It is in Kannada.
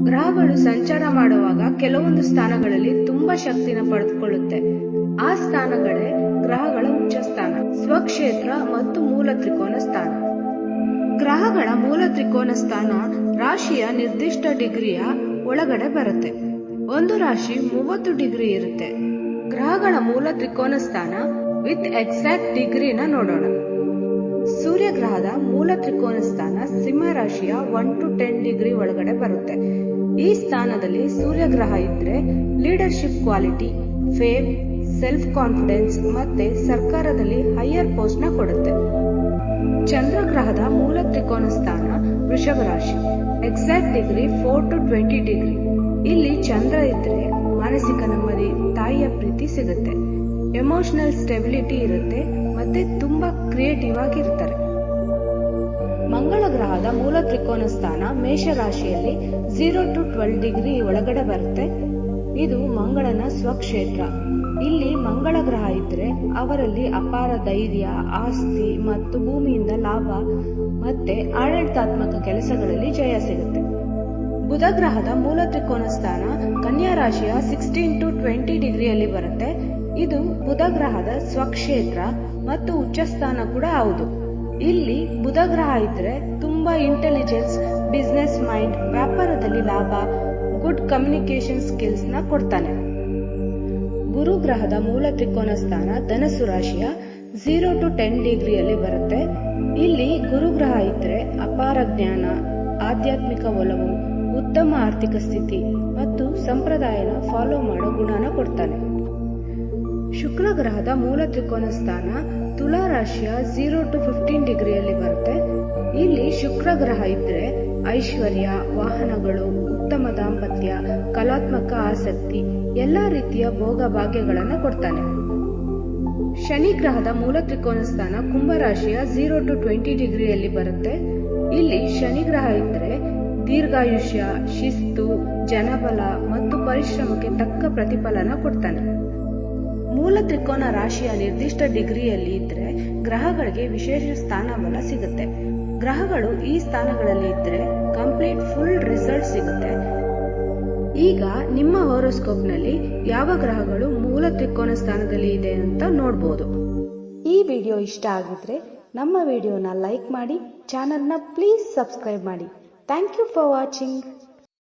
ಗ್ರಹಗಳು ಸಂಚಾರ ಮಾಡುವಾಗ ಕೆಲವೊಂದು ಸ್ಥಾನಗಳಲ್ಲಿ ತುಂಬಾ ಶಕ್ತಿನ ಪಡೆದುಕೊಳ್ಳುತ್ತೆ. ಆ ಸ್ಥಾನಗಳೇ ಗ್ರಹಗಳ ಉಚ್ಚ ಸ್ಥಾನ, ಸ್ವಕ್ಷೇತ್ರ ಮತ್ತು ಮೂಲ ತ್ರಿಕೋನ ಸ್ಥಾನ. ಗ್ರಹಗಳ ಮೂಲ ತ್ರಿಕೋನ ಸ್ಥಾನ ರಾಶಿಯ ನಿರ್ದಿಷ್ಟ ಡಿಗ್ರಿಯ ಒಳಗಡೆ ಬರುತ್ತೆ. ಒಂದು ರಾಶಿ 30 ಡಿಗ್ರಿ ಇರುತ್ತೆ. ಗ್ರಹಗಳ ಮೂಲ ತ್ರಿಕೋನ ಸ್ಥಾನ ವಿತ್ ಎಕ್ಸಾಕ್ಟ್ ಡಿಗ್ರಿನ ನೋಡೋಣ. ಸೂರ್ಯ ಗ್ರಹದ ಮೂಲ ತ್ರಿಕೋನ ಸ್ಥಾನ ಸಿಂಹ ರಾಶಿಯ 1 to 10 ಡಿಗ್ರಿ ಒಳಗಡೆ ಬರುತ್ತೆ. ಈ ಸ್ಥಾನದಲ್ಲಿ ಸೂರ್ಯ ಗ್ರಹ ಇದ್ರೆ leadership quality, fame, self confidence ಮತ್ತೆ ಸರ್ಕಾರದಲ್ಲಿ ಹೈಯರ್ ಪೋಸ್ಟ್ ನ ಕೊಡುತ್ತೆ. ಚಂದ್ರ ಗ್ರಹದ ಮೂಲ ತ್ರಿಕೋನ ಸ್ಥಾನ ವೃಷಭ ರಾಶಿ, ಎಕ್ಸಾಕ್ಟ್ ಡಿಗ್ರಿ 4 to 20 ಡಿಗ್ರಿ. ಇಲ್ಲಿ ಚಂದ್ರ ಇದ್ರೆ ಮಾನಸಿಕ ನೆಮ್ಮದಿ, ತಾಯಿಯ ಪ್ರೀತಿ ಸಿಗುತ್ತೆ. ಎಮೋಷನಲ್ ಸ್ಟೆಬಿಲಿಟಿ ಇರುತ್ತೆ ಮತ್ತೆ ತುಂಬಾ ಕ್ರಿಯೇಟಿವ್ ಆಗಿರ್ತಾರೆ. ಮಂಗಳ ಗ್ರಹದ ಮೂಲ ತ್ರಿಕೋನ ಸ್ಥಾನ ಮೇಷ ರಾಶಿಯಲ್ಲಿ 0 to 12 ಡಿಗ್ರಿ ಒಳಗಡೆ ಬರುತ್ತೆ. ಇದು ಮಂಗಳನ ಸ್ವಕ್ಷೇತ್ರ. ಇಲ್ಲಿ ಮಂಗಳ ಗ್ರಹ ಇದ್ರೆ ಅವರಲ್ಲಿ ಅಪಾರ ಧೈರ್ಯ, ಆಸ್ತಿ ಮತ್ತು ಭೂಮಿಯಿಂದ ಲಾಭ ಮತ್ತೆ ಆಡಳಿತಾತ್ಮಕ ಕೆಲಸಗಳಲ್ಲಿ ಜಯ ಸಿಗುತ್ತೆ. ಬುಧ ಗ್ರಹದ ಮೂಲ ತ್ರಿಕೋನ ಸ್ಥಾನ ಕನ್ಯಾ ರಾಶಿಯ 16 to 20 ಡಿಗ್ರಿಯಲ್ಲಿ ಬರುತ್ತೆ. ಇದು ಬುಧ ಗ್ರಹದ ಸ್ವಕ್ಷೇತ್ರ ಮತ್ತು ಉಚ್ಚ ಸ್ಥಾನ ಕೂಡ ಹೌದು. ಇಲ್ಲಿ ಬುಧ ಗ್ರಹ ಇದ್ರೆ ತುಂಬಾ ಇಂಟೆಲಿಜೆನ್ಸ್, ಬಿಸ್ನೆಸ್ ಮೈಂಡ್, ವ್ಯಾಪಾರದಲ್ಲಿ ಲಾಭ, ಗುಡ್ ಕಮ್ಯುನಿಕೇಶನ್ ಸ್ಕಿಲ್ಸ್ ನ ಕೊಡ್ತಾನೆ. ಗುರು ಗ್ರಹದ ಮೂಲ ತ್ರಿಕೋನ ಸ್ಥಾನ ಧನಸ್ಸು ರಾಶಿಯ 0 to 10 ಡಿಗ್ರಿಯಲ್ಲಿ ಬರುತ್ತೆ. ಇಲ್ಲಿ ಗುರು ಗ್ರಹ ಇದ್ರೆ ಅಪಾರ ಜ್ಞಾನ, ಆಧ್ಯಾತ್ಮಿಕ ಒಲವು, ಉತ್ತಮ ಆರ್ಥಿಕ ಸ್ಥಿತಿ ಮತ್ತು ಸಂಪ್ರದಾಯನ ಫಾಲೋ ಮಾಡೋ ಗುಣನ ಕೊಡ್ತಾನೆ. ಶುಕ್ರ ಗ್ರಹದ ಮೂಲ ತ್ರಿಕೋನ ಸ್ಥಾನ ತುಲಾ ರಾಶಿಯ 0 to 15 ಡಿಗ್ರಿಯಲ್ಲಿ ಬರುತ್ತೆ. ಇಲ್ಲಿ ಶುಕ್ರ ಗ್ರಹ ಇದ್ರೆ ಐಶ್ವರ್ಯ, ವಾಹನಗಳು, ಉತ್ತಮ ದಾಂಪತ್ಯ, ಕಲಾತ್ಮಕ ಆಸಕ್ತಿ, ಎಲ್ಲಾ ರೀತಿಯ ಭೋಗ ಭಾಗ್ಯಗಳನ್ನ ಕೊಡ್ತಾನೆ. ಶನಿ ಗ್ರಹದ ಮೂಲ ತ್ರಿಕೋನ ಸ್ಥಾನ ಕುಂಭ ರಾಶಿಯ 0 to 20 ಡಿಗ್ರಿಯಲ್ಲಿ ಬರುತ್ತೆ. ಇಲ್ಲಿ ಶನಿ ಗ್ರಹ ಇದ್ರೆ ದೀರ್ಘಾಯುಷ್ಯ, ಶಿಸ್ತು, ಜನಬಲ ಮತ್ತು ಪರಿಶ್ರಮಕ್ಕೆ ತಕ್ಕ ಪ್ರತಿಫಲನ ಕೊಡ್ತಾನೆ. ಮೂಲ ತ್ರಿಕೋನ ರಾಶಿಯ ನಿರ್ದಿಷ್ಟ ಡಿಗ್ರಿಯಲ್ಲಿ ಇದ್ರೆ ಗ್ರಹಗಳಿಗೆ ವಿಶೇಷ ಸ್ಥಾನಬಲ ಸಿಗುತ್ತೆ. ಗ್ರಹಗಳು ಈ ಸ್ಥಾನಗಳಲ್ಲಿ ಇದ್ರೆ ಕಂಪ್ಲೀಟ್ ಫುಲ್ ರಿಸಲ್ಟ್ ಸಿಗುತ್ತೆ. ಈಗ ನಿಮ್ಮ ಹಾರೋಸ್ಕೋಪ್ನಲ್ಲಿ ಯಾವ ಗ್ರಹಗಳು ಮೂಲ ತ್ರಿಕೋನ ಸ್ಥಾನದಲ್ಲಿ ಇದೆ ಅಂತ ನೋಡಬಹುದು. ಈ ವಿಡಿಯೋ ಇಷ್ಟ ಆಗಿದ್ರೆ ನಮ್ಮ ವಿಡಿಯೋನ ಲೈಕ್ ಮಾಡಿ, ಚಾನೆಲ್ನ ಪ್ಲೀಸ್ ಸಬ್ಸ್ಕ್ರೈಬ್ ಮಾಡಿ. Thank you for watching.